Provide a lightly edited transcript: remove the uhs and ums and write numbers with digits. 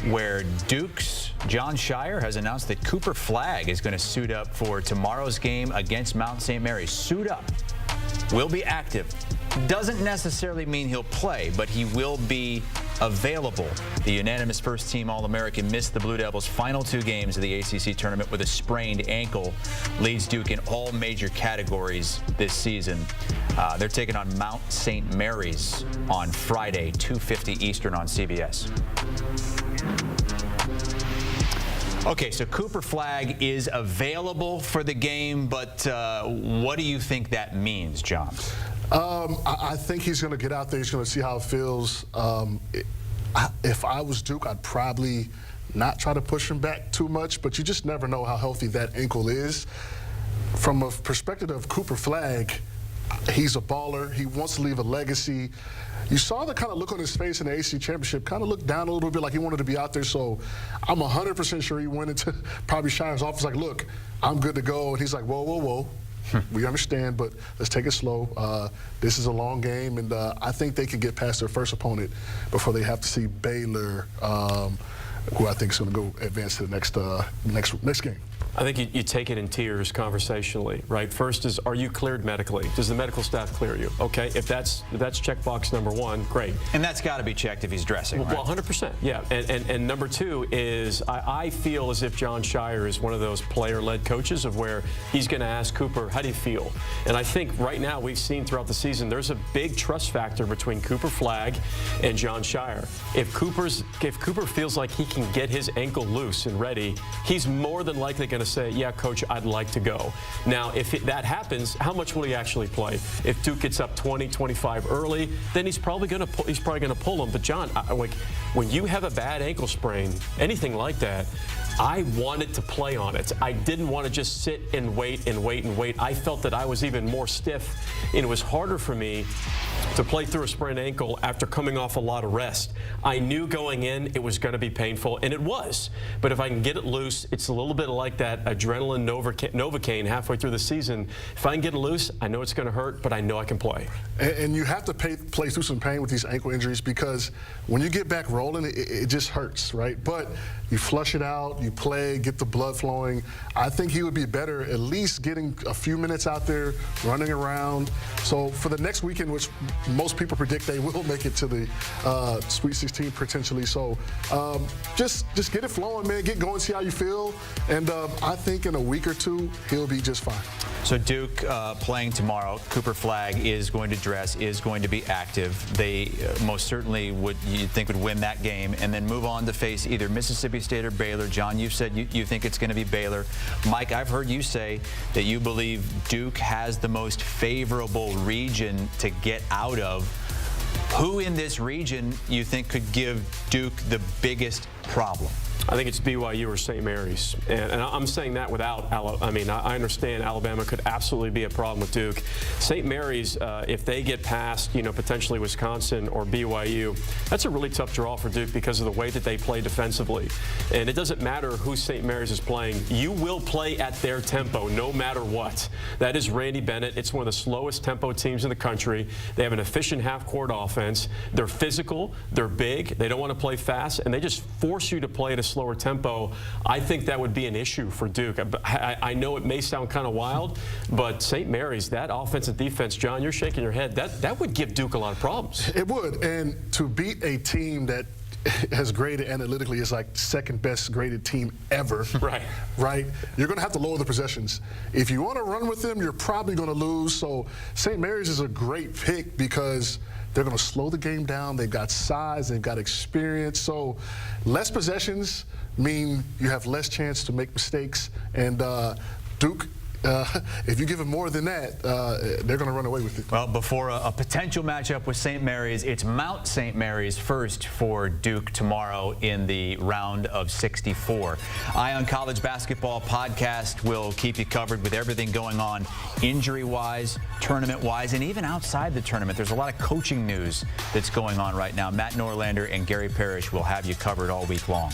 where Duke's Jon Scheyer has announced that Cooper Flagg is going to suit up for tomorrow's game against Mount St. Mary's. Suit up. Will be active. Doesn't necessarily mean he'll play, but he will be available. The unanimous first-team All-American missed the Blue Devils' final 2 games of the ACC tournament with a sprained ankle. Leads Duke in all major categories this season. They're taking on Mount St. Mary's on Friday, 2:50 Eastern on CBS. Okay, so Cooper Flagg is available for the game, but what do you think that means, John? I think he's going to get out there. He's going to see how it feels. If I was Duke, I'd probably not try to push him back too much, but you just never know how healthy that ankle is. From a perspective of Cooper Flagg, he's a baller. He wants to leave a legacy. You saw the kind of look on his face in the ACC championship, kind of looked down a little bit like he wanted to be out there. So I'm 100% sure he went into probably Scheyer's office like, look, I'm good to go. And he's like, whoa, whoa, whoa. We understand, but let's take it slow. This is a long game, and I think they can get past their first opponent before they have to see Baylor, who I think is going to go advance to the next game. I think you take it in tiers conversationally, right? First is, are you cleared medically? Does the medical staff clear you? Okay, if that's checkbox number 1, great. And that's got to be checked if he's dressing, right? Well, 100%, yeah. And number 2 is, I feel as if Jon Scheyer is one of those player-led coaches of where he's going to ask Cooper, how do you feel? And I think right now we've seen throughout the season there's a big trust factor between Cooper Flagg and Jon Scheyer. If Cooper feels like he can get his ankle loose and ready, he's more than likely going to say, yeah, coach, I'd like to go. Now, if that happens, how much will he actually play? If Duke gets up 20-25 early, then he's probably going to pull him. But John, like, when you have a bad ankle sprain, anything like that, I wanted to play on it. I didn't want to just sit and wait and wait and wait. I felt that I was even more stiff, and it was harder for me to play through a sprained ankle after coming off a lot of rest. I knew going in it was going to be painful, and it was. But if I can get it loose, it's a little bit like that adrenaline Novocaine halfway through the season. If I can get it loose, I know it's going to hurt, but I know I can play. And you have to play through some pain with these ankle injuries, because when you get back rolling, it just hurts, right? But you flush it out, you play, get the blood flowing. I think he would be better at least getting a few minutes out there, running around. So for the next weekend, which most people predict they will make it to the Sweet 16 potentially. So just get it flowing, man. Get going, see how you feel. And I think in a week or 2, he'll be just fine. So Duke playing tomorrow. Cooper Flagg is going to dress, is going to be active. They most certainly you'd think would win that game and then move on to face either Mississippi State or Baylor. John, you've said you think it's going to be Baylor. Mike, I've heard you say that you believe Duke has the most favorable region to get out of. Who in this region you think could give Duke the biggest problem? I think it's BYU or St. Mary's. And I'm saying that without I understand Alabama could absolutely be a problem with Duke. St. Mary's, if they get past, potentially Wisconsin or BYU, that's a really tough draw for Duke because of the way that they play defensively. And it doesn't matter who St. Mary's is playing. You will play at their tempo no matter what. That is Randy Bennett. It's one of the slowest tempo teams in the country. They have an efficient half-court offense. They're physical. They're big. They don't want to play fast. And they just force you to play at a slower tempo. I think that would be an issue for Duke. I know it may sound kind of wild, but St. Mary's, that offense and defense, John, you're shaking your head. That would give Duke a lot of problems. It would. And to beat a team that has graded analytically is like second best graded team ever. Right? You're going to have to lower the possessions. If you want to run with them, you're probably going to lose. So St. Mary's is a great pick because they're going to slow the game down. They've got size. They've got experience. So less possessions mean you have less chance to make mistakes. And Duke, if you give them more than that, they're going to run away with it. Well, before a potential matchup with St. Mary's, it's Mount St. Mary's first for Duke tomorrow in the round of 64. Eye on College Basketball podcast will keep you covered with everything going on injury-wise, tournament-wise, and even outside the tournament. There's a lot of coaching news that's going on right now. Matt Norlander and Gary Parrish will have you covered all week long.